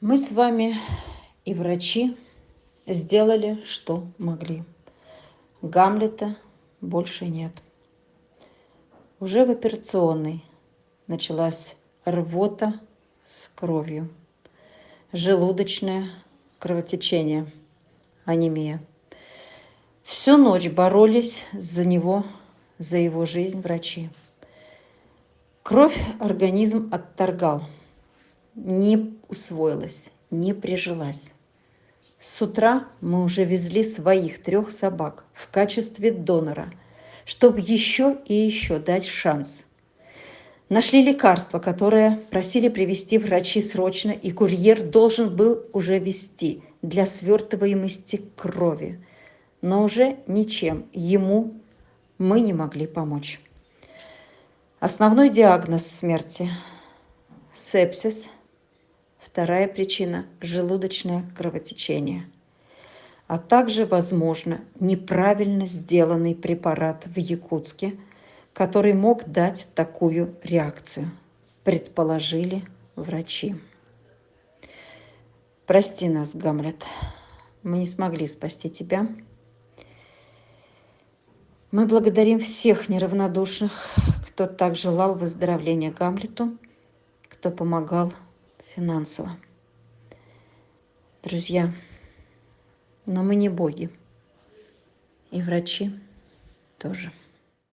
Мы с вами и врачи сделали, что могли. Гамлета больше нет. Уже в операционной началась рвота с кровью, желудочное кровотечение, анемия. Всю ночь боролись за него, за его жизнь врачи. Кровь организм отторгал, не усвоилась, не прижилась. С утра мы уже везли своих 3 собак в качестве донора, чтобы еще и еще дать шанс. Нашли лекарство, которое просили привезти врачи срочно, и курьер должен был уже везти для свертываемости крови. Но уже ничем ему мы не могли помочь. Основной диагноз смерти – сепсис. Вторая причина – желудочное кровотечение, а также, возможно, неправильно сделанный препарат в Якутске, который мог дать такую реакцию, предположили врачи. Прости нас, Гамлет, мы не смогли спасти тебя. Мы благодарим всех неравнодушных, кто так желал выздоровления Гамлету, кто помогал финансово. Друзья, но мы не боги, и врачи тоже.